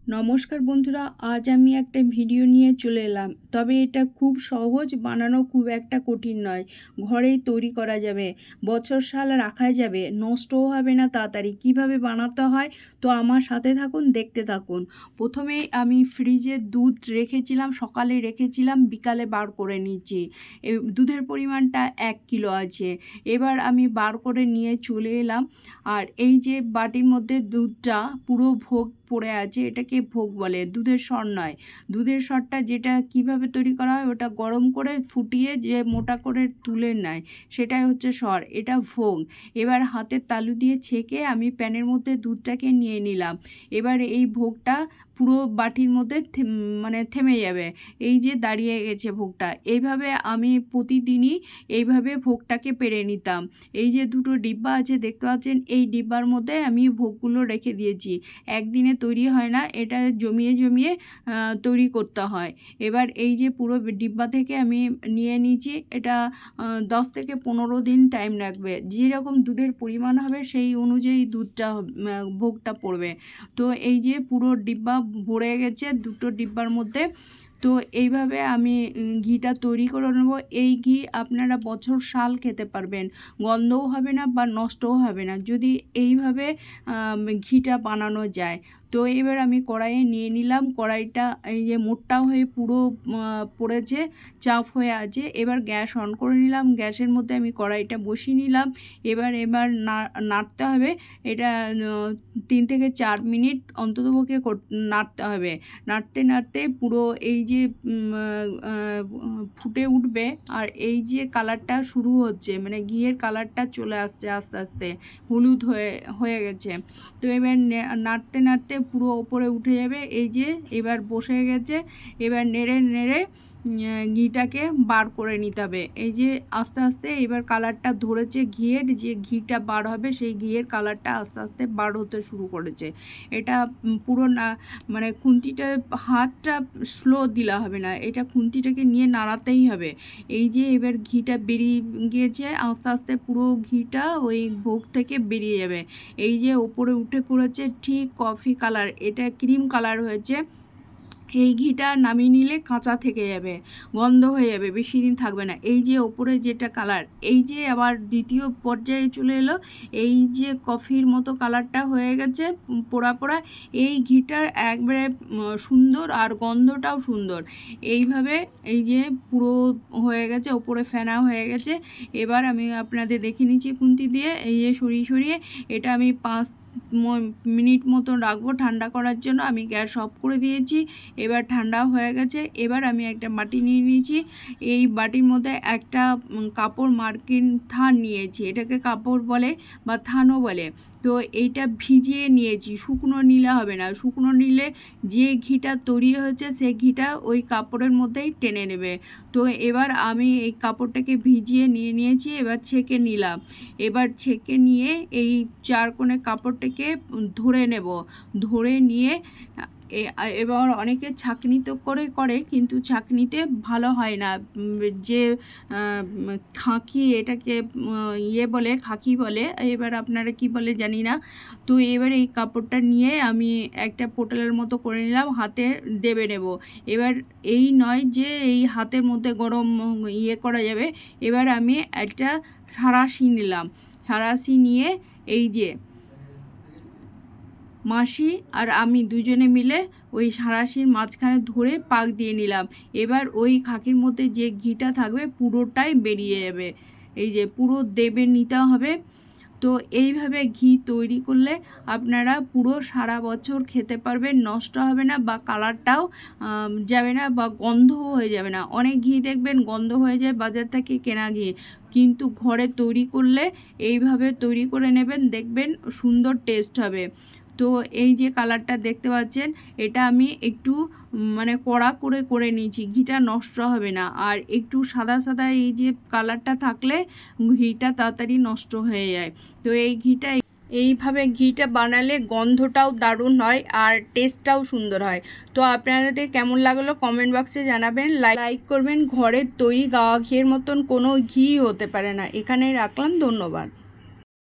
নমস্কার বন্ধুরা, আজ আমি একটা ভিডিও নিয়ে চলে এলাম। তবে এটা খুব সহজ, বানানো খুব একটা কঠিন নয়। ঘরেই তৈরি করা যাবে, বছর সাল রাখা যাবে, নষ্টও হবে না তাড়াতাড়ি। কিভাবে বানাতে হয় তো আমার সাথে থাকুন, দেখতে থাকুন। প্রথমেই আমি ফ্রিজে দুধ রেখেছিলাম, সকালে রেখেছিলাম, বিকালে বার করে নিচ্ছি। দুধের পরিমাণটা 1 কিলো আছে। এবার আমি বার করে নিয়ে চলে এলাম। আর এই যে বাটির মধ্যে দুধটা পুরো ভোগ পড়ে আছে, এটাকে ভোগ বলে, দুধের সর নয়। দুধের সরটা যেটা কিভাবে তৈরি করা হয়, ওটা গরম করে ফুটিয়ে যে মোটা করে তুলে নেয়, সেটাই হচ্ছে সর, এটা ভোগ। এবার হাতের তালু দিয়ে ছেঁকে আমি প্যানের মধ্যে দুধটাকে নিয়ে নিলাম। এবার এই ভোগটা পুরো বাটির মধ্যে থেমে যাবে। এই যে দাঁড়িয়ে গেছে ভোগটা। এইভাবে আমি প্রতিদিনই এইভাবে ভোগটাকে পেরে নিতাম। এই যে দুটো ডিব্বা আছে দেখতে পাচ্ছেন, এই ডিব্বার মধ্যে আমি ভোগগুলো রেখে দিয়েছি। একদিনে তৈরি হয় না, এটা জমিয়ে জমিয়ে তৈরি করতে হয়। এবার এই যে পুরো ডিব্বা থেকে আমি নিয়ে নিয়েছি, এটা 10 থেকে 15 দিন টাইম লাগবে। যেরকম দুধের পরিমাণ হবে সেই অনুযায়ী দুধটা ভোগটা পড়বে। তো এই যে পুরো ডিব্বা ভরে গেছে দুটো ডিব্বার মধ্যে। তো এইভাবে আমি ঘিটা তৈরি করে নেব। এই ঘি আপনারা বছর সাল খেতে পারবেন, গন্ধও হবে না বা নষ্টও হবে না যদি এইভাবে ঘিটা বানানো যায়। তো এবার আমি কড়াইয়ে নিয়ে নিলাম। কড়াইটা এই যে মোটা হয়ে পুরো পড়েছে, চাপ হয়ে আছে। এবার গ্যাস অন করে নিলাম, গ্যাসের মধ্যে আমি কড়াইটা বসিয়ে নিলাম। এবার নাড়তে হবে। এটা 3 থেকে 4 মিনিট অন্ততপক্ষে নাড়তে হবে। নাড়তে নাড়তে পুরো এই যে ফুটে উঠবে, আর এই যে কালারটা শুরু হচ্ছে, মানে ঘিয়ের কালারটা চলে আসছে আস্তে আস্তে, হলুদ হয়ে গেছে। তো এবার নাড়তে নাড়তে পুরো ওপরে উঠে যাবে। এই যে এবার বসে গেছে। এবার নেড়ে নেড়ে ঘিটাকে বার করে নিতে হবে। এই যে আস্তে আস্তে এবার কালারটা ধরেছে, ঘিয়ের যে ঘিটা বার হবে সেই ঘিয়ের কালারটা আস্তে আস্তে বার হতে শুরু করেছে। এটা পুরো না, মানে খুন্তিটা হাতটা স্লো দিলে হবে না, এটা খুন্তিটাকে নিয়ে নাড়াতেই হবে। এই যে এবার ঘিটা বেরিয়ে গিয়েছে, আস্তে আস্তে পুরো ঘিটা ওই ভোগ থেকে বেরিয়ে যাবে। এই যে ওপরে উঠে পড়েছে ঠিক কফি কালার, এটা ক্রিম কালার হয়েছে। এই ঘিটা নামিয়ে নিলে কাঁচা থেকে যাবে, গন্ধ হয়ে যাবে, বেশি দিন থাকবে না। এই যে ওপরে যেটা কালার, এই যে আবার দ্বিতীয় পর্যায়ে চলে এলো। এই যে কফির মতো কালারটা হয়ে গেছে পোড়া পোড়া, এই ঘিটার একবারে সুন্দর, আর গন্ধটাও সুন্দর। এইভাবে এই যে পুরো হয়ে গেছে, ওপরে ফেনা হয়ে গেছে। এবার আমি আপনাদের দেখে নিচ্ছি খুন্তি দিয়ে, এই যে সরিয়ে সরিয়ে এটা আমি 5 মিনিট মতন রাখবো ঠান্ডা করার জন্য। আমি গ্যাস অফ করে দিয়েছি। এবার ঠান্ডা হয়ে গেছে। এবার আমি একটা বাটি নিয়ে নিয়েছি। এই বাটির মধ্যে একটা কাপড় মার্কিন থান নিয়েছি, এটাকে কাপড় বলে বা থানও বলে। তো এইটা ভিজিয়ে নিয়েছি, শুকনো নিলে হবে না, শুকনো নিলে যে ঘিটা তৈরি হয়েছে সেই ঘিটা ওই কাপড়ের মধ্যেই টেনে নেবে। তো এবার আমি এই কাপড়টাকে ভিজিয়ে নিয়ে নিয়েছি, এবার ছেঁকে নিলাম। এবার ছেঁকে নিয়ে এই 4 কোণে কাপড়টাকে ধরে নেব। ধরে নিয়ে এবার অনেকে ছাঁকনি তো করে, কিন্তু ছাঁকনিতে ভালো হয় না। যে খাঁকি, এটাকে বলে, খাঁকি বলে, এবার আপনারা কি বলে জানি না। তো এবার এই কাপড়টা নিয়ে আমি একটা পোটলের মতো করে নিলাম, হাতে দেবে নেব। এবার এই নয় যে এই হাতের মধ্যে গরম করা যাবে। এবার আমি একটা সাঁড়াশি নিলাম। সাঁড়াশি নিয়ে এই যে মাসি আর আমি দুজনে মিলে ওই সাঁড়াশির মাঝখানে ধরে পাক দিয়ে নিলাম। এবার ওই খাকির মধ্যে যে ঘিটা থাকবে পুরোটাই বেরিয়ে যাবে। এই যে পুরো দেবে নিতে হবে। তো এইভাবে ঘি তৈরি করলে আপনারা পুরো সারা বছর খেতে পারবেন, নষ্ট হবে না বা কালারটাও যাবে না বা গন্ধও হয়ে যাবে না। অনেক ঘি দেখবেন গন্ধ হয়ে যায় বাজার থেকে কেনা ঘি, কিন্তু ঘরে তৈরি করলে এইভাবে তৈরি করে নেবেন, দেখবেন সুন্দর টেস্ট হবে। তো এই যে কালারটা দেখতে পাচ্ছেন, এটা আমি একটু মানে কড়া করে নিয়েছি, ঘিটা নষ্ট হবে না। আর একটু সাদা সাদা এই যে কালারটা থাকলে ঘিটা তাড়াতাড়ি নষ্ট হয়ে যায়। তো এই ঘিটা এইভাবে ঘিটা বানালে গন্ধটাও দারুণ হয় আর টেস্টটাও সুন্দর হয়। তো আপনাদের কেমন লাগলো কমেন্ট বক্সে জানাবেন, লাইক করবেন। ঘরের তৈরি গাওয়া ঘিয়ের মতন কোনো ঘি হতে পারে না। এখানেই রাখলাম, ধন্যবাদ।